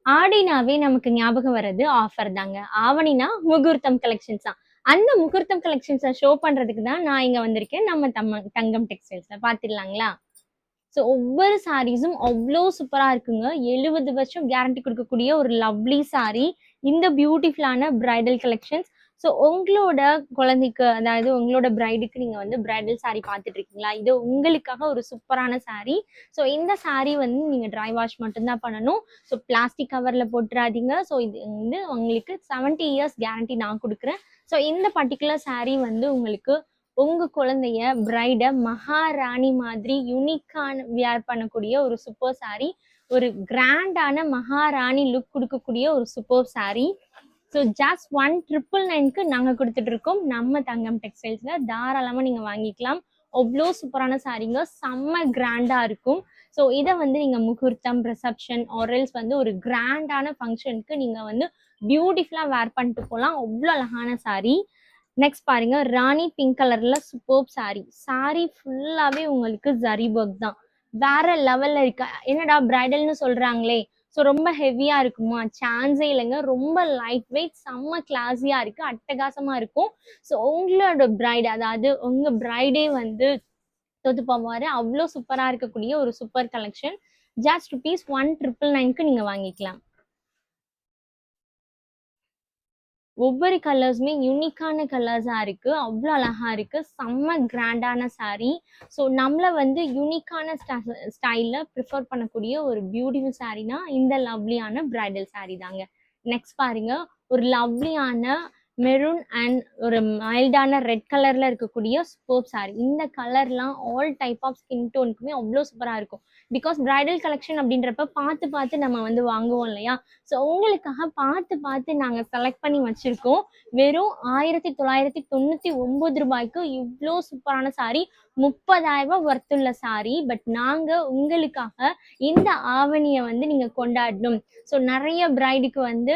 ஆடினாவே நமக்கு ஞாபகம் வர்றது ஆஃபர் தாங்க. ஆவணினா முகூர்த்தம் கலெக்ஷன்ஸ் தான். அந்த முகூர்த்தம் கலெக்ஷன்ஸ ஷோ பண்றதுக்கு தான் நான் இங்க வந்திருக்கேன். நம்ம தங்கம் டெக்ஸ்டைல்ஸ்ல பார்த்துடலாங்களா? ஸோ ஒவ்வொரு சாரீஸும் அவ்ளோ சூப்பரா இருக்குங்க. 70 வருஷம் கேரண்டி குடுக்கக்கூடிய ஒரு லவ்லி சாரி. இந்த பியூட்டிஃபுல்லான பிரைடல் கலெக்ஷன்ஸ். ஸோ உங்களோட குழந்தைக்கு, அதாவது உங்களோட பிரைடுக்கு நீங்க வந்து பிரைடல் சாரி பார்த்துட்டு இருக்கீங்களா? இது உங்களுக்காக ஒரு சூப்பரான சாரி. ஸோ இந்த சாரி வந்து நீங்க ட்ரை வாஷ் மட்டும் தான் பண்ணணும். ஸோ பிளாஸ்டிக் கவர்ல போட்டுறாதீங்க. ஸோ இது வந்து உங்களுக்கு 70 இயர்ஸ் கேரண்டி நான் குடுக்குறேன். ஸோ இந்த பர்ட்டிகுலர் சாரி வந்து உங்களுக்கு உங்க குழந்தைய பிரைட மகாராணி மாதிரி யூனிக்கான வியர் பண்ணக்கூடிய ஒரு சூப்பர் சாரி. ஒரு கிராண்டான மகாராணி லுக் கொடுக்கக்கூடிய ஒரு சூப்பர் சாரி. ஸோ ஜஸ்ட் 1999க்கு நாங்கள் கொடுத்துட்டு இருக்கோம் நம்ம தங்கம் டெக்ஸ்டைல்ஸ்ல. தாராளமா நீங்க வாங்கிக்கலாம். அவ்வளோ சூப்பரான சாரீங்க, செம்ம கிராண்டா இருக்கும். ஸோ இதை வந்து நீங்க முகூர்த்தம், ரிசப்ஷன் ஆர்எல்ஸ் வந்து ஒரு கிராண்டான ஃபங்க்ஷனுக்கு நீங்க வந்து பியூட்டிஃபுல்லா வேர் பண்ணிட்டு போகலாம். அவ்வளோ அழகான சாரி. நெக்ஸ்ட் பாருங்க, ராணி பிங்க் கலர்ல சூப்பர் சாரி. சாரி ஃபுல்லாவே உங்களுக்கு ஜரி ஒர்க் தான். வேற லெவல்ல இருக்கு. என்னடா பிரைடல்னு சொல்றாங்களே, ஸோ ரொம்ப ஹெவியா இருக்குமா? சான்ஸே இல்லைங்க. ரொம்ப லைட் வெயிட், செம்ம கிளாஸியா இருக்கு, அட்டகாசமா இருக்கும். ஸோ உங்களோட பிரைட், அதாவது உங்க பிரைடே வந்து தொத்து போவாரு. அவ்வளோ சூப்பரா இருக்கக்கூடிய ஒரு சூப்பர் கலெக்ஷன். ஜஸ்ட் ருபீஸ் 1999க்கு நீங்க வாங்கிக்கலாம். ஒவ்வொரு கலர்ஸுமே யூனிக்கான கலர்ஸா இருக்கு. அவ்வளோ அழகா இருக்கு. செம்ம கிராண்டான சாரி. ஸோ நம்மள வந்து யூனிக்கான ஸ்டைல்ல ப்ரிஃபர் பண்ணக்கூடிய ஒரு பியூட்டிஃபுல் சாரினா இந்த லவ்லியான பிரைடல் சாரி தாங்க. நெக்ஸ்ட் பாருங்க, ஒரு லவ்லியான மெரூன் அண்ட் ஒரு மைல்டான ரெட் கலர்ல இருக்கக்கூடிய சூப்பர் சாரி. இந்த கலர்லாம் ஆல் டைப் ஆஃப் ஸ்கின் டோனுக்குமே அவ்வளோ சூப்பரா இருக்கும். பிகாஸ் பிரைடல் கலெக்ஷன் அப்படின்றப்ப பார்த்து பார்த்து நம்ம வந்து வாங்குவோம் இல்லையா? ஸோ உங்களுக்காக பார்த்து பார்த்து நாங்கள் செலக்ட் பண்ணி வச்சிருக்கோம். வெறும் 1999 ரூபாய்க்கு இவ்வளோ சூப்பரான சாரி. 30,000 ரூபாய் ஒர்த்துள்ள சாரி. பட் நாங்கள் உங்களுக்காக இந்த ஆவணியை வந்து நீங்கள் கொண்டாடணும். ஸோ நிறைய பிரைடுக்கு வந்து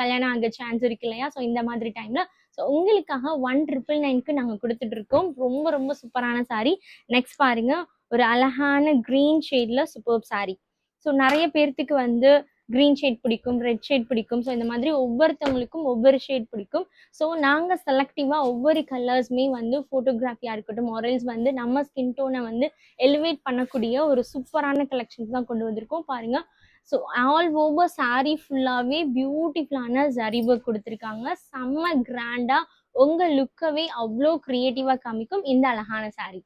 கல்யாணம் ஆக சான்ஸ் இருக்கு இல்லையா? ஸோ இந்த மாதிரி டைம்ல ஸோ உங்களுக்காக 1999க்கு நாங்கள் கொடுத்துட்டு இருக்கோம். ரொம்ப ரொம்ப சூப்பரான சாரி. நெக்ஸ்ட் பாருங்க, ஒரு அழகான கிரீன் ஷேட்ல சூப்பர் சாரி. ஸோ நிறைய பேர்த்துக்கு வந்து கிரீன் ஷேட் பிடிக்கும், ரெட் ஷேட் பிடிக்கும். ஸோ இந்த மாதிரி ஒவ்வொருத்தவங்களுக்கும் ஒவ்வொரு ஷேட் பிடிக்கும். ஸோ நாங்கள் செலக்டிவாக ஒவ்வொரு கலர்ஸுமே வந்து ஃபோட்டோகிராஃபியாக இருக்கட்டும், ஆரல்ஸ் வந்து நம்ம ஸ்கின் டோனை வந்து எலிவேட் பண்ணக்கூடிய ஒரு சூப்பரான கலெக்ஷன்ஸ் தான் கொண்டு வந்திருக்கோம். பாருங்க, ஸோ ஆல் ஓவர் சாரீ ஃபுல்லாகவே பியூட்டிஃபுல்லான ஜரி ஒர்க் கொடுத்துருக்காங்க. செம்ம கிராண்டாக உங்கள் லுக்கவே அவ்வளோ க்ரியேட்டிவாக காமிக்கும் இந்த அழகான சாரீ.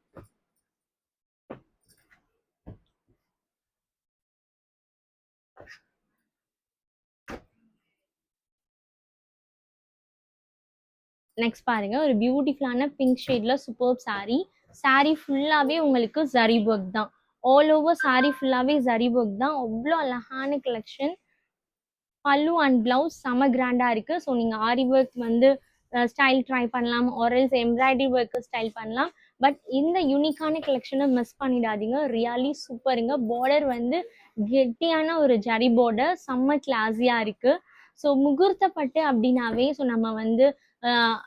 நெக்ஸ்ட் பாருங்க, ஒரு பியூட்டிஃபுல்லான பிங்க் ஷேட்ல சூப்பர் சாரி. சாரி ஃபுல்லாவே உங்களுக்கு ஜரி ஒர்க் தான். ஆல் ஓவர் சாரி ஃபுல்லாவே ஜரி ஒர்க் தான். அவ்வளோ அழகான கலெக்ஷன். பல்லு அண்ட் பிளவுஸ் செம கிராண்டா இருக்கு. ஸோ நீங்க ஆரி ஒர்க் வந்து ஸ்டைல் ட்ரை பண்ணலாம், ஆரல்ஸ் எம்ப்ராய்டரி ஒர்க்கு ஸ்டைல் பண்ணலாம். பட் இந்த யூனிக்கான கலெக்ஷனை மிஸ் பண்ணிடாதீங்க. ரியலி சூப்பருங்க. பார்டர் வந்து கெட்டியான ஒரு ஜரி பார்டர், செம்ம கிளாஸியா இருக்கு. ஸோ முகூர்த்த பட்டு அப்படின்னாவே ஸோ நம்ம வந்து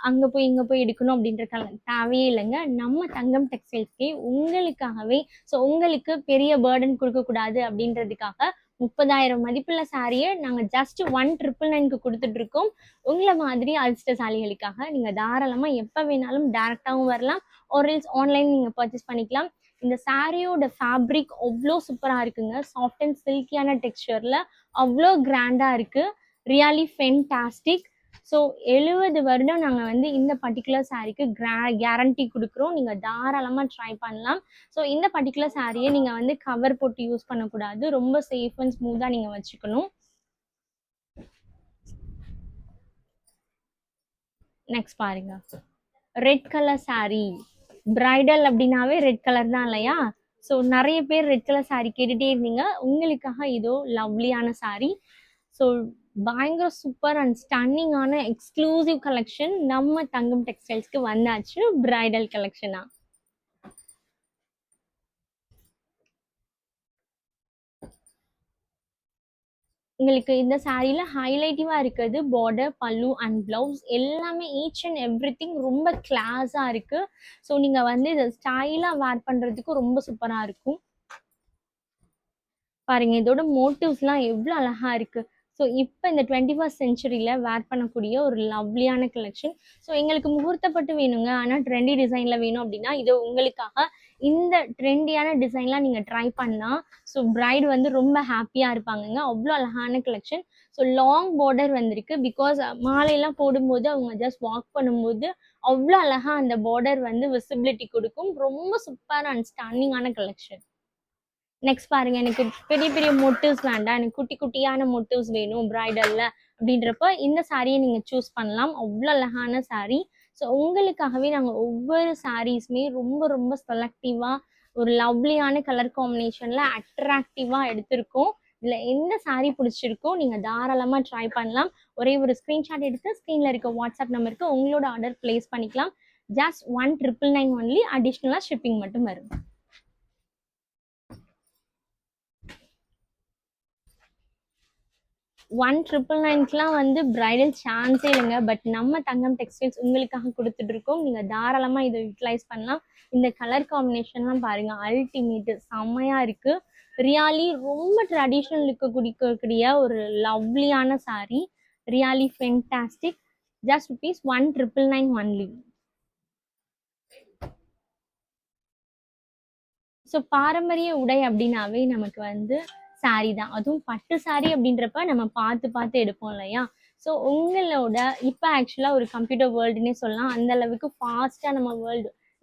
அங்கே போய் இங்கே போய் எடுக்கணும் அப்படின்ற தேவையே இல்லைங்க. நம்ம தங்கம் டெக்ஸ்டைல்ஸ்க்கே உங்களுக்காகவே, ஸோ உங்களுக்கு பெரிய பேர்டன் கொடுக்கக்கூடாது அப்படின்றதுக்காக 30,000 மதிப்புள்ள சாரியை நாங்கள் ஜஸ்ட் 1999க்கு கொடுத்துட்டு இருக்கோம். உங்களை மாதிரி அதிர்ஷ்டசாலிகளுக்காக. நீங்கள் தாராளமாக எப்போ வேணாலும் டேரெக்டாகவும் வரலாம், ஆர்எல்ஸ் ஆன்லைன் நீங்கள் பர்ச்சேஸ் பண்ணிக்கலாம். இந்த சாரியோட ஃபேப்ரிக் அவ்வளோ சூப்பராக இருக்குங்க. சாஃப்ட் அண்ட் சில்கியான டெக்ஸ்சரில் அவ்வளோ கிராண்டாக இருக்குது. Really fantastic. ஸோ 70 வருடம் நாங்கள் வந்து இந்த பர்டிகுலர் சாரீக்கு கேரண்டி கொடுக்குறோம். நீங்கள் தாராளமாக ட்ரை பண்ணலாம். ஸோ இந்த பர்டிகுலர் சாரியை நீங்கள் வந்து கவர் போட்டு யூஸ் பண்ணக்கூடாது. ரொம்ப சேஃப் அண்ட் ஸ்மூத்தாக நீங்கள் வச்சுக்கணும். நெக்ஸ்ட் பாருங்க, ரெட் கலர் சாரி. பிரைடல் அப்படின்னாவே ரெட் கலர் தான் இல்லையா? ஸோ நிறைய பேர் ரெட் கலர் சாரி கேட்டுகிட்டே இருந்தீங்க. உங்களுக்காக இதோ லவ்லியான சாரி. ஸோ பயங்கர சூப்பர் அண்ட் ஸ்டன்னிங்கான எக்ஸ்க்ளூசிவ் கலெக்ஷன் நம்ம தங்கம் டெக்ஸ்டைல்ஸ்க்கு வந்தாச்சு, பிரைடல் கலெக்ஷனா. உங்களுக்கு இந்த சாரியில ஹைலைட்டிவா இருக்கிறது பார்டர், பல்லு அண்ட் பிளவுஸ் எல்லாமே ஈச் அண்ட் எவ்ரி திங் ரொம்ப கிளாஸா இருக்கு. ஸோ நீங்க வந்து இதை ஸ்டைலா வேர் பண்றதுக்கு ரொம்ப சூப்பரா இருக்கும். பாருங்க, இதோட மோட்டிவ்ஸ்லாம் எவ்வளோ அழகா இருக்கு. ஸோ இப்போ இந்த 21st செஞ்சுரியில் வேர் பண்ணக்கூடிய ஒரு லவ்லியான கலெக்ஷன். ஸோ எங்களுக்கு முகூர்த்தப்பட்டு வேணுங்க, ஆனால் ட்ரெண்டி டிசைனில் வேணும் அப்படின்னா இது உங்களுக்காக. இந்த ட்ரெண்டியான டிசைன்லாம் நீங்கள் ட்ரை பண்ணால் ஸோ பிரைட் வந்து ரொம்ப ஹாப்பியாக இருப்பாங்கங்க. அவ்வளோ அழகான கலெக்ஷன். ஸோ லாங் பார்டர் வந்திருக்கு. பிகாஸ் மாலையெல்லாம் போடும்போது அவங்க ஜஸ்ட் வாக் பண்ணும்போது அவ்வளோ அழகா அந்த பார்டர் வந்து விசிபிலிட்டி கொடுக்கும். ரொம்ப சூப்பர் அண்ட் ஸ்டன்னிங்கான கலெக்ஷன். நெக்ஸ்ட் பாருங்க, எனக்கு பெரிய பெரிய மோட்டிவ்ஸ் வேண்டாம், எனக்கு குட்டி குட்டியான மோட்டிவ்ஸ் வேணும் பிரைடல்ல அப்படின்றப்ப இந்த சாரியை நீங்க சூஸ் பண்ணலாம். அவ்வளோ அழகான சாரீ. ஸோ உங்களுக்காகவே நாங்கள் ஒவ்வொரு சாரீஸுமே ரொம்ப ரொம்ப செலக்டிவா ஒரு லவ்லியான கலர் காம்பினேஷன்ல அட்ராக்டிவா எடுத்திருக்கோம். இதுல எந்த சாரீ பிடிச்சிருக்கோ நீங்க தாராளமா ட்ரை பண்ணலாம். ஒரே ஒரு ஸ்கிரீன்ஷாட் எடுத்து ஸ்க்ரீன்ல இருக்க வாட்ஸ்அப் நம்பருக்கு உங்களோட ஆர்டர் பிளேஸ் பண்ணிக்கலாம். Just 1999 only. அடிஷ்னலா ஷிப்பிங் மட்டும் வரும். 1999க்குலாம் வந்து பிரைடல் சான்ஸே இல்லைங்க. பட் நம்ம தங்கம் டெக்ஸ்டைல்ஸ் உங்களுக்காக கொடுத்துட்டு இருக்கோம். நீங்க தாராளமா இதை யூட்டிலைஸ் பண்ணலாம். இந்த கலர் காம்பினேஷன்லாம் பாருங்க, அல்டிமேட் செம்மையா இருக்கு. ரியாலி ரொம்ப ட்ரெடிஷ்னல் லுக்கு குடிக்கக்கூடிய ஒரு லவ்லியான saree. Really fantastic. Just rupees 1999 only. So பாரம்பரிய உடை அப்படின்னாவே நமக்கு வந்து சாரீ தான். அதுவும் பட்டு சாரீ அப்படின்றப்ப நம்ம பார்த்து பார்த்து எடுப்போம் இல்லையா? ஸோ உங்களோட இப்போ ஆக்சுவலாக ஒரு கம்ப்யூட்டர் வேர்ல்டுன்னே சொல்லலாம். அந்த அளவுக்கு ஃபாஸ்ட்டாக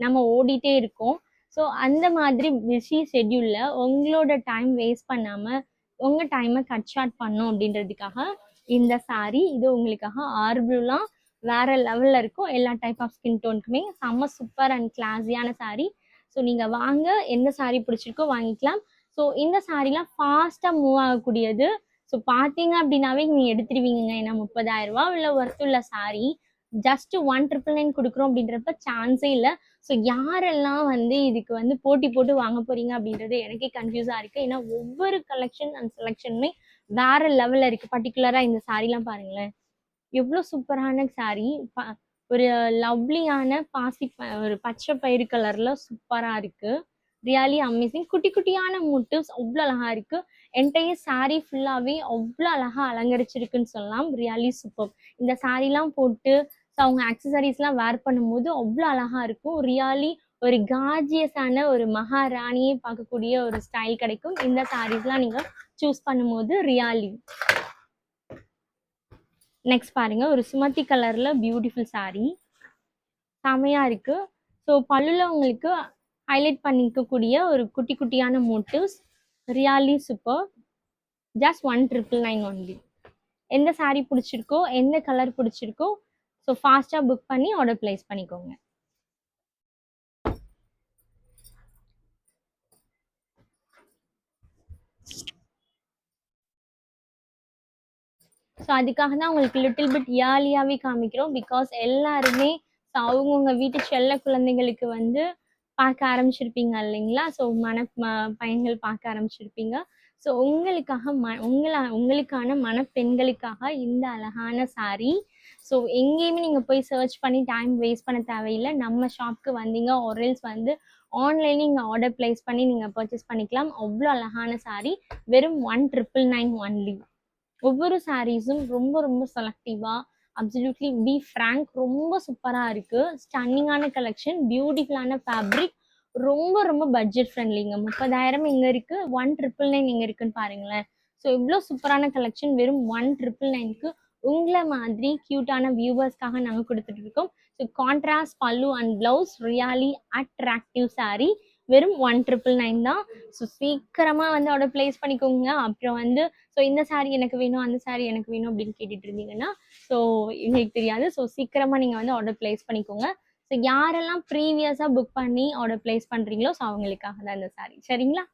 நம்ம ஓடிட்டே இருக்கோம். ஸோ அந்த மாதிரி பிஸி ஷெட்யூலில் உங்களோட டைம் வேஸ்ட் பண்ணாமல் உங்கள் டைமை கட் ஷார்ட் பண்ணோம் அப்படின்றதுக்காக இந்த சாரீ இது உங்களுக்காக ஆர்பிளாக வேற லெவலில் இருக்கும். எல்லா டைப் ஆஃப் ஸ்கின் டோனுக்குமே செம்ம சூப்பர் அண்ட் கிளாஸியான சாரீ. ஸோ நீங்கள் வாங்க, எந்த சாரீ பிடிச்சிருக்கோ வாங்கிக்கலாம். ஸோ இந்த சாரீலாம் ஃபாஸ்ட்டாக மூவ் ஆகக்கூடியது. ஸோ பார்த்தீங்க அப்படின்னாவே நீங்கள் எடுத்துருவீங்க. ஏன்னா 30,000 ரூபா உள்ள ஒர்த்துள்ள சாரீ ஜஸ்ட் 1999 கொடுக்குறோம் அப்படின்றப்ப சான்ஸே இல்லை. ஸோ யாரெல்லாம் வந்து இதுக்கு வந்து போட்டி போட்டு வாங்க போறீங்க அப்படின்றது எனக்கே கன்ஃபியூஸாக இருக்குது. ஏன்னா ஒவ்வொரு கலெக்ஷன் அண்ட் செலெக்ஷனுமே வேற லெவலில் இருக்குது. பர்டிகுலராக இந்த சாரீலாம் பாருங்களேன், எவ்வளோ சூப்பரான சாரீ. ஒரு லவ்லியான ஒரு பச்சை பயிறு கலர்ல சூப்பரா இருக்கு. Really amazing. குட்டி குட்டியான மோட்டிவ்ஸ் அவ்வளோ அழகா இருக்கு. என்டையர் சாரீ ஃபுல்லாவே அவ்வளோ அழகா அலங்கரிச்சிருக்குன்னு சொல்லலாம். Really super. இந்த சாரீலாம் போட்டு அவங்க ஆக்சசரிஸ்லாம் வேர் பண்ணும்போது அவ்வளோ அழகா இருக்கும். ரியலி ஒரு கார்ஜியஸான ஒரு மகாராணியை பார்க்கக்கூடிய ஒரு ஸ்டைல் கிடைக்கும் இந்த சாரீஸ்லாம் நீங்க சூஸ் பண்ணும்போது. ரியலி நெக்ஸ்ட் பாருங்க, ஒரு சுமதி கலர்ல பியூட்டிஃபுல் சாரீ செமையா இருக்கு. ஸோ பல்லுல உங்களுக்கு ஹைலைட் பண்ணிக்கக்கூடிய ஒரு குட்டி குட்டியான motives. Really super. Just 1999 only. எந்த சாரீ பிடிச்சிருக்கோ, எந்த கலர் பிடிச்சிருக்கோ ஸோ ஃபாஸ்டா புக் பண்ணி ஆர்டர் பிளேஸ் பண்ணிக்கோங்க. ஸோ அதுக்காக தான் உங்களுக்கு லிட்டில் பிட் இயர்லியாகவே காமிக்கிறோம். பிகாஸ் எல்லாருமே அவங்கவுங்க வீட்டு செல்ல குழந்தைங்களுக்கு வந்து பார்க்க ஆரம்பிச்சிருப்பீங்க இல்லைங்களா? ஸோ பையன்கள் பார்க்க ஆரம்பிச்சிருப்பீங்க. ஸோ உங்களுக்காக உங்களுக்கான மணப்பெண்களுக்காக இந்த அழகான சாரீ. ஸோ எங்கேயுமே நீங்கள் போய் சர்ச் பண்ணி டைம் வேஸ்ட் பண்ண தேவையில்லை. நம்ம ஷாப்க்கு வந்தீங்க ஒரேல்ஸ் வந்து ஆன்லைனில் நீங்கள் ஆர்டர் பிளேஸ் பண்ணி நீங்கள் பர்ச்சேஸ் பண்ணிக்கலாம். அவ்வளோ அழகான சாரீ. வெறும் 1999 ஒன்லி. ஒவ்வொரு சாரீஸும் ரொம்ப ரொம்ப செலக்டிவாக அப்சல்யூட்லி பி ஃப்ராங்க் ரொம்ப சூப்பராக இருக்குது. ஸ்டன்னிங்கான கலெக்ஷன், பியூட்டிஃபுல்லான ஃபேப்ரிக், ரொம்ப ரொம்ப பட்ஜெட் ஃப்ரெண்ட்லிங்க. 30,000 எங்கே இருக்குது, 1999 எங்கே இருக்குன்னு பாருங்களேன். ஸோ இவ்வளோ சூப்பரான கலெக்ஷன் வெறும் 1999க்கு உங்களை மாதிரி க்யூட்டான வியூவர்ஸ்க்காக நாங்கள் கொடுத்துட்டு இருக்கோம். ஸோ கான்ட்ராஸ்ட் பல்லு and blouse, really attractive sari. வெறும் 1999 தான். ஸோ சீக்கிரமாக வந்து ஆர்டர் பிளேஸ் பண்ணிக்கோங்க. அப்புறம் வந்து ஸோ இந்த சாரீ எனக்கு வேணும், அந்த சாரீ எனக்கு வேணும் அப்படின்னு கேட்டுட்டு இருந்தீங்கன்னா ஸோ எங்களுக்கு தெரியாது. ஸோ சீக்கிரமாக நீங்கள் வந்து ஆர்டர் பிளேஸ் பண்ணிக்கோங்க. ஸோ யாரெல்லாம் ப்ரீவியஸாக புக் பண்ணி ஆர்டர் பிளேஸ் பண்ணுறீங்களோ ஸோ அவங்களுக்காக தான் இந்த சாரீ. சரிங்களா?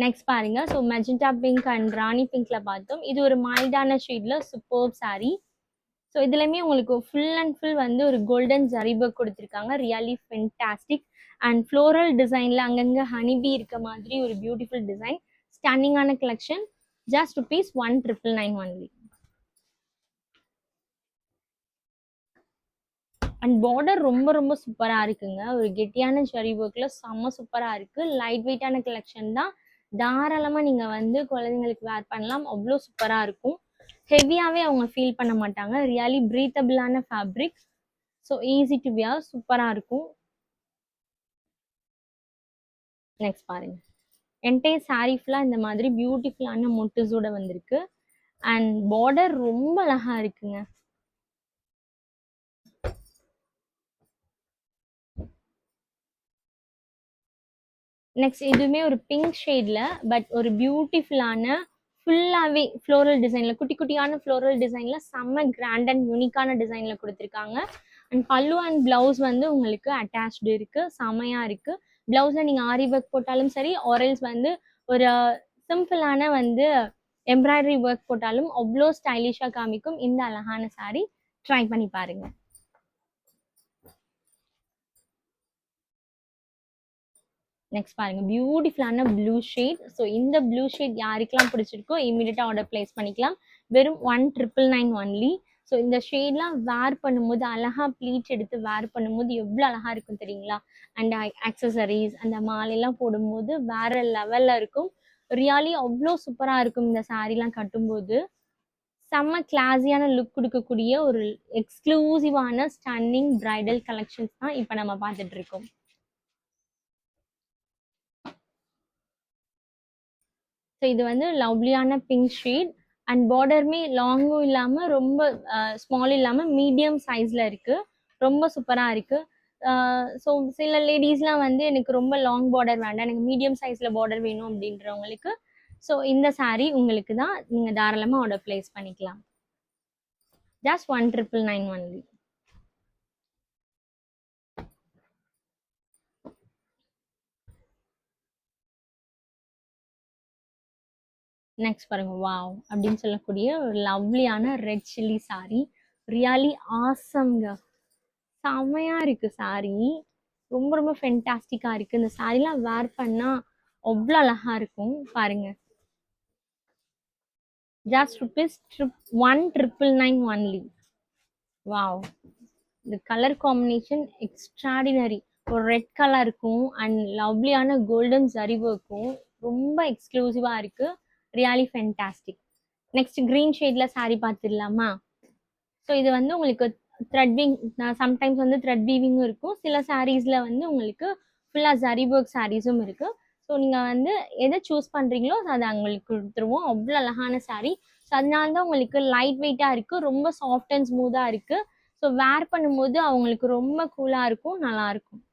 நெக்ஸ்ட் பாருங்க, ஸோ மெஜெண்டா பிங்க் அண்ட் ராணி பிங்க்ல பார்த்தோம். இது ஒரு மைல்டான ஷேட்ல சூப்பர் சாரீ. ஸோ இதுலையுமே உங்களுக்கு ஃபுல் அண்ட் ஃபுல் வந்து ஒரு கோல்டன் ஜரிபக் கொடுத்துருக்காங்க. ரியலி ஃபென்டாஸ்டிக் அண்ட் ஃப்ளோரல் டிசைன்ல அங்கங்கே ஹனிபி இருக்க மாதிரி ஒரு பியூட்டிஃபுல் டிசைன். ஸ்டன்னிங்கான collection. Just rupees 1999 only. And border ரொம்ப ரொம்ப சூப்பராக இருக்குங்க. ஒரு கெட்டியான ஜரி ஒர்க்கில் செம்ம சூப்பராக இருக்குது. லைட் வெயிட்டான கலெக்ஷன் தான். தாராளமா நீங்க வந்து குழந்தைங்களுக்கு வேர் பண்ணலாம். அவ்ளோ சூப்பரா இருக்கும். ஹெவியாவே அவங்க ஃபீல் பண்ண மாட்டாங்க. ரியலி பிரீத்தபிளான fabric. So easy to wear, சூப்பரா இருக்கும். நெக்ஸ்ட் பாருங்க. என்டையர் சாரீ ஃபுல்லா இந்த மாதிரி பியூட்டிஃபுல்லான மோட்டிவ்ஸோட வந்திருக்கு. அண்ட் பார்டர் ரொம்ப அழகா இருக்குங்க. நெக்ஸ்ட் இதுவுமே ஒரு பிங்க் ஷேட்ல பட் ஒரு பியூட்டிஃபுல்லான ஃபுல்லாவே ஃப்ளோரல் டிசைன்ல, குட்டி குட்டியான ஃப்ளோரல் டிசைன்ல செம்ம கிராண்ட் அண்ட் யூனிக்கான டிசைன்ல கொடுத்துருக்காங்க. அண்ட் பல்லு அண்ட் பிளவுஸ் வந்து உங்களுக்கு அட்டாச்டு இருக்கு. செமையா இருக்கு. பிளவுஸ்ல நீங்க ஆரி ஒர்க் போட்டாலும் சரி, ஆரல்ஸ் வந்து ஒரு சிம்பிளான வந்து எம்ப்ராய்டரி ஒர்க் போட்டாலும் அவ்வளோ ஸ்டைலிஷா காமிக்கும் இந்த அழகான சாரி. ட்ரை பண்ணி பாருங்க. நெக்ஸ்ட் பாருங்க, பியூட்டிஃபுல்லான ப்ளூ ஷேட். ஸோ இந்த ப்ளூ ஷேட் யாருக்கெல்லாம் பிடிச்சிருக்கோ இமீடியட்டாக ஆர்டர் பிளேஸ் பண்ணிக்கலாம். வெறும் 1999 ஒன்லி. ஸோ இந்த ஷேட்லாம் வேர் பண்ணும்போது அழகா ப்ளீட் எடுத்து வேர் பண்ணும்போது எவ்வளோ அழகா இருக்கும் தெரியுங்களா? அண்ட் ஆக்சசரிஸ் அந்த மாலையெல்லாம் போடும்போது வேற லெவல்ல இருக்கும். ரியலி அவ்வளோ சூப்பராக இருக்கும் இந்த சாரீலாம் கட்டும்போது. செம்ம கிளாஸியான லுக் கொடுக்கக்கூடிய ஒரு எக்ஸ்க்ளூசிவான ஸ்டன்னிங் பிரைடல் கலெக்ஷன்ஸ் தான் இப்போ நம்ம பார்த்துட்டு இருக்கோம். ஸோ இது வந்து லவ்லியான பிங்க் ஷேட். அண்ட் பார்டருமே லாங்கும் இல்லாமல் ரொம்ப ஸ்மால் இல்லாமல் மீடியம் சைஸில் இருக்குது. ரொம்ப சூப்பராக இருக்குது. ஸோ சில லேடிஸ்லாம் வந்து எனக்கு ரொம்ப லாங் பார்டர் வேண்டாம், எனக்கு மீடியம் சைஸில் பார்டர் வேணும் அப்படின்றவங்களுக்கு ஸோ இந்த சாரீ உங்களுக்கு தான். நீங்கள் தாராளமாக ஆர்டர் பிளேஸ் பண்ணிக்கலாம். Just 1999 only. நெக்ஸ்ட் பாருங்க, வாவ் அப்படின்னு சொல்லக்கூடிய ஒரு லவ்லியான ரெட் சில்லி சாரி. ரியலி ஆசம்ங்க. செம்மையா இருக்கு சாரி. ரொம்ப ரொம்ப ஃபென்டாஸ்டிக்கா இருக்கு. இந்த சாரிலாம் வேர் பண்ணா அவ்வளோ அழகா இருக்கும். பாருங்க. Just rupees 1999 only. வாவ். இந்த கலர் காம்பினேஷன் எக்ஸ்ட்ராடினரி. ஒரு ரெட் கலர் இருக்கும் அண்ட் லவ்லியான கோல்டன் ஜரி ஒர்க்கும் ரொம்ப எக்ஸ்க்ளூசிவா இருக்கு. Really fantastic. நெக்ஸ்ட் கிரீன் ஷேட்ல சாரி பார்த்துடலாமா? ஸோ இது வந்து உங்களுக்கு த்ரெட்விங், சம்டைம்ஸ் வந்து த்ரெட் வீவிங்கும் இருக்கும். சில சாரீஸில் வந்து உங்களுக்கு ஃபுல்லாக ஜரி ஒர்க் சாரீஸும் இருக்குது. ஸோ நீங்கள் வந்து எதை சூஸ் பண்ணுறீங்களோ அதை உங்களுக்கு கொடுத்துருவோம். அவ்வளோ அழகான சாரீ. ஸோ அதனால தான் உங்களுக்கு லைட் வெயிட்டாக இருக்குது, ரொம்ப சாஃப்ட் அண்ட் ஸ்மூத்தாக இருக்குது. ஸோ வேர் பண்ணும்போது அவங்களுக்கு ரொம்ப கூலாக இருக்கும், நல்லாயிருக்கும்.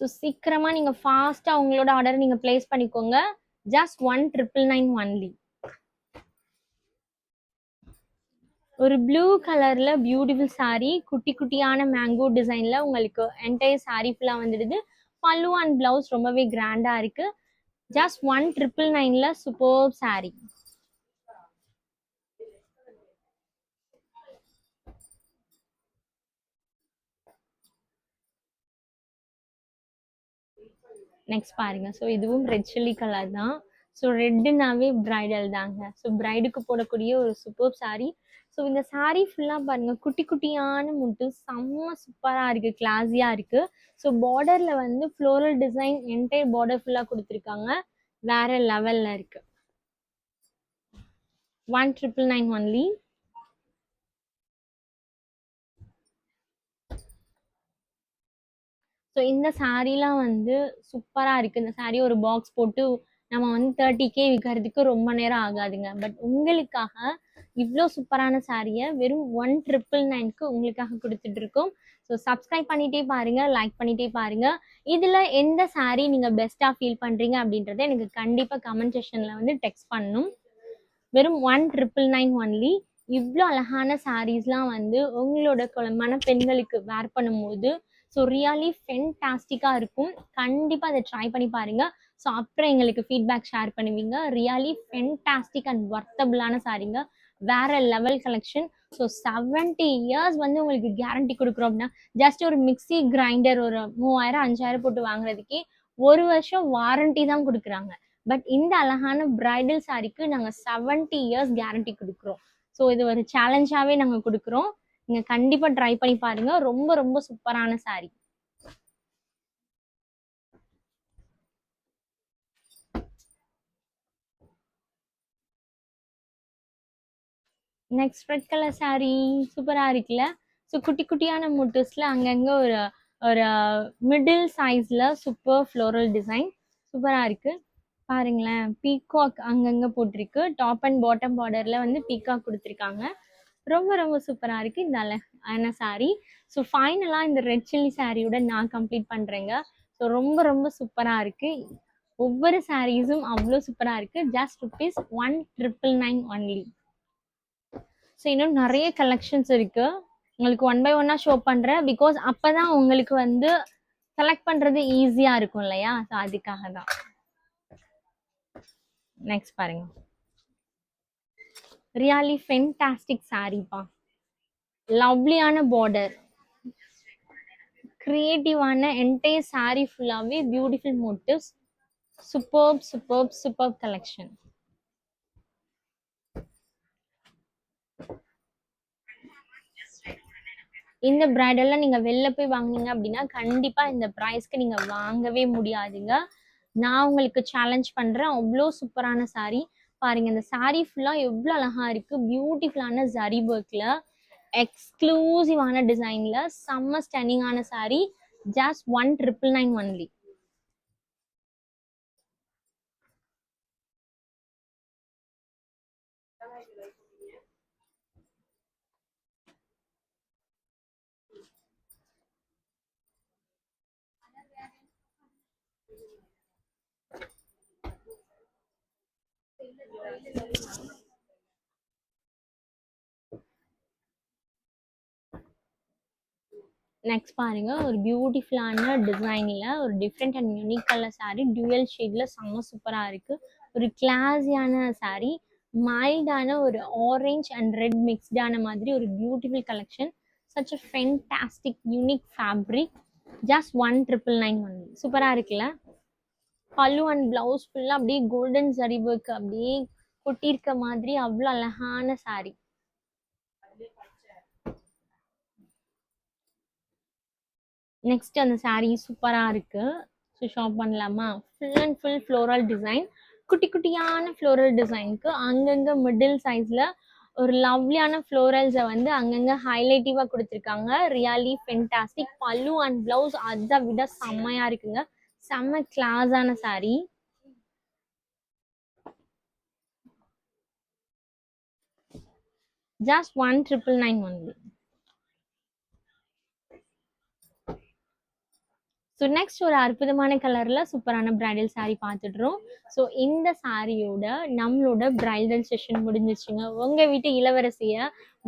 ஸோ சீக்கிரமாக நீங்கள் ஃபாஸ்ட்டாக உங்களோட ஆர்டர் நீங்கள் பிளேஸ் பண்ணிக்கோங்க. Just 1999 only. ஒரு ப்ளூ கலர்ல பியூட்டிஃபுல் சாரீ, குட்டி குட்டியான மேங்கோ டிசைன்ல உங்களுக்கு என்டையர் சாரீ ஃபுல்லா வந்துடுது. பல்லு அண்ட் பிளவுஸ் ரொம்பவே கிராண்டா இருக்கு. ஜஸ்ட் 1999ல சூப்பர் சாரீ. நெக்ஸ்ட் பாருங்க. ஸோ இதுவும் ரெட் சில்லி கலர் தான். ஸோ ரெட்டுனாவே பிரைடல் தாங்க. ஸோ பிரைடுக்கு போடக்கூடிய ஒரு சூப்பர் சாரீ. ஸோ இந்த சாரீ ஃபுல்லாக பாருங்க, குட்டி குட்டியான முட்டு செம்ம சூப்பராக இருக்கு, கிளாஸியாக இருக்கு. ஸோ பார்டர்ல வந்து ஃப்ளோரல் டிசைன் என்டையர் பார்டர் ஃபுல்லாக கொடுத்துருக்காங்க. வேற லெவல்ல இருக்கு. 1999 ஒன்லி. ஸோ இந்த சாரீலாம் வந்து சூப்பராக இருக்குது. இந்த சாரீ ஒரு பாக்ஸ் போட்டு நம்ம வந்து 30K விற்கிறதுக்கு ரொம்ப நேரம் ஆகாதுங்க. பட் உங்களுக்காக இவ்வளோ சூப்பரான சாரியை வெறும் 1999க்கு உங்களுக்காக கொடுத்துட்டு இருக்கோம். ஸோ சப்ஸ்கிரைப் பண்ணிட்டே பாருங்க, லைக் பண்ணிட்டே பாருங்க. இதில் எந்த சாரீ நீங்கள் பெஸ்ட்டாக ஃபீல் பண்ணுறீங்க அப்படின்றத எனக்கு கண்டிப்பாக கமெண்ட் செக்ஷனில் வந்து டெக்ஸ்ட் பண்ணணும். வெறும் 1999 ஒன்லி. இவ்வளோ அழகான சாரீஸ்லாம் வந்து உங்களோட பெண்களுக்கு வேர் பண்ணும்போது ஸோ ரியலி ஃபென்டாஸ்டிக்காக இருக்கும். கண்டிப்பாக அதை ட்ரை பண்ணி பாருங்க. ஸோ அப்புறம் எங்களுக்கு ஃபீட்பேக் ஷேர் பண்ணுவீங்க. ரியலி ஃபென்டாஸ்டிக் அண்ட் ஒர்த்தபிளான சாரீங்க. வேற லெவல் கலெக்ஷன். ஸோ 70 இயர்ஸ் வந்து உங்களுக்கு கேரண்டி கொடுக்குறோம் அப்படின்னா, ஜஸ்ட் ஒரு மிக்சி கிரைண்டர் ஒரு 3000 5000 போட்டு வாங்குறதுக்கே 1 வருஷம் வாரண்டி தான் கொடுக்குறாங்க. பட் இந்த அழகான பிரைடல் சாரிக்கு நாங்கள் 70 இயர்ஸ் கேரண்டி கொடுக்குறோம். ஸோ இது ஒரு சேலஞ்சாகவே நாங்கள் கொடுக்குறோம். நீங்க கண்டிப்பா ட்ரை பண்ணி பாருங்க. ரொம்ப ரொம்ப சூப்பரான saree. Next red colour saree சூப்பரா இருக்குல்ல. ஸோ குட்டி குட்டியான மோட்டிவ்ஸ்ல அங்கங்க ஒரு ஒரு மிடில் சைஸ்ல சூப்பர் ஃப்ளோரல் டிசைன் சூப்பரா இருக்கு. பாருங்களேன், பீகாக் அங்கங்க போட்டிருக்கு. டாப் அண்ட் பாட்டம் பார்டர்ல வந்து பீகாக் கொடுத்துருக்காங்க. ரொம்ப ரொம்ப சூப்பரா இருக்கு இந்த அழகான saree. ஸோ ஃபைனலா இந்த ரெட் சில்லி சாரியோட நான் கம்ப்ளீட் பண்றேங்க. ஸோ ரொம்ப ரொம்ப சூப்பரா இருக்கு. ஒவ்வொரு சாரீஸும் அவ்வளோ சூப்பரா இருக்கு. Just ₹1,999 only. ஸோ இன்னும் நிறைய கலெக்ஷன்ஸ் இருக்கு. உங்களுக்கு ஒன் பை ஒன்னா ஷோ பண்றேன். பிகாஸ் அப்பதான் உங்களுக்கு வந்து செலக்ட் பண்றது ஈஸியா இருக்கும் இல்லையா? ஸோ அதுக்காக தான். நெக்ஸ்ட் பாருங்க, ரியலி ஃபென்டாஸ்டிக் சாரீப்பா. லவ்லியான பார்டர், கிரியேட்டிவான என்டையர் சாரீ ஃபுல்லாவே beautiful motives. Superb superb superb collection. இந்த பிரைடெல்லாம் நீங்க வெளில போய் வாங்குனீங்க அப்படின்னா கண்டிப்பா இந்த ப்ரைஸ்க்கு நீங்க வாங்கவே முடியாதுங்க. நான் உங்களுக்கு சேலஞ்ச் பண்றேன். அவ்வளோ சூப்பரான saree. பாருங்க, இந்த saree ஃபுல்லா எவ்வளோ அழகா இருக்கு. பியூட்டிஃபுல்லான ஜரி ஒர்க்ல எக்ஸ்க்ளூசிவான டிசைன்ல செம்ம ஸ்டன்னிங்கான saree. Just 1,999 only. நெக்ஸ்ட் பாருங்க, ஒரு பியூட்டிஃபுல்லான டிசைன்ல ஒரு different and unique colour saree. Dual ஷேட்ல செம்ம சூப்பரா இருக்கு. ஒரு கிளாஸியான saree. மைல்டான ஒரு ஆரஞ்ச் அண்ட் ரெட் மிக்ஸ்டான மாதிரி ஒரு beautiful collection. Such a fantastic unique fabric. Just 1,999 only. சூப்பரா இருக்குல்ல. பல்லு அண்ட் பிளவுஸ் ஃபுல்லா அப்படியே கோல்டன் ஜரி ஒர்க் அப்படியே கொட்டியிருக்க மாதிரி அவ்வளோ அழகான saree. நெக்ஸ்ட் அந்த saree சூப்பரா இருக்கு. ஸோ ஷாப் பண்ணலாமா? Full and full floral design. குட்டி குட்டியான ஃப்ளோரல் டிசைனுக்கு அங்கங்க மிடில் சைஸ்ல ஒரு லவ்லியான ஃப்ளோரல்ஸை வந்து அங்கங்க ஹைலைட்டிவா கொடுத்துருக்காங்க. Really fantastic. பல்லு அண்ட் பிளவுஸ் அதை விட செம்மையா இருக்குங்க. செம்ம கிளாஸான saree. Just 1,999 only. So next ஒரு அற்புதமான கலர்ல சூப்பரான பிரைடல் saree பார்த்துடுறோம். ஸோ இந்த சாரியோட நம்மளோட பிரைடல் செஷன் முடிஞ்சிச்சுங்க. உங்க வீட்டு இளவரசிய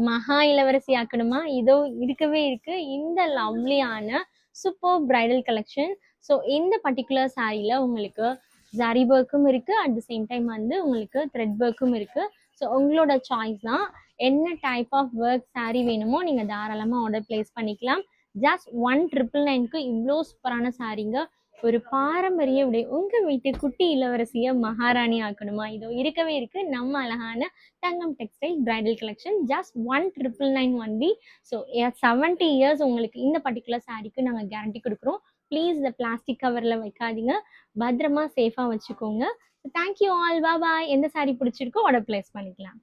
மகா இளவரசி ஆக்கணுமா? இதோ இருக்கவே இருக்கு இந்த லவ்லியான சூப்பர் பிரைடல் கலெக்ஷன். ஸோ இந்த பர்டிகுலர் சாரியில உங்களுக்கு ஜரி ஒர்க்கும் இருக்கு. அட் த சேம் டைம் வந்து உங்களுக்கு த்ரெட் ஒர்க்கும் இருக்கு. ஸோ உங்களோட சாய்ஸ் தான். என்ன டைப் ஆஃப் ஒர்க் saree வேணுமோ நீங்க தாராளமா ஆர்டர் பிளேஸ் பண்ணிக்கலாம். ஜஸ்ட் 1,999க்கு இவ்வளோ சூப்பரான சாரீங்க. ஒரு பாரம்பரிய உடை. உங்க வீட்டு குட்டி இளவரசிய மகாராணி ஆக்கணுமா? இதோ இருக்கவே இருக்கு நம்ம அழகான Thangam textile bridal collection. Just 1,999 only. So 70 years உங்களுக்கு இந்த பர்டிகுலர் சாரீக்கு நாங்கள் கேரண்டி கொடுக்குறோம். ப்ளீஸ் இந்த பிளாஸ்டிக் கவர்ல வைக்காதீங்க. பத்திரமா சேஃபா வச்சுக்கோங்க. Thank you all. பாய். எந்த சாரீ பிடிச்சிருக்கோ ஆர்டர் பிளேஸ் பண்ணிக்கலாம்.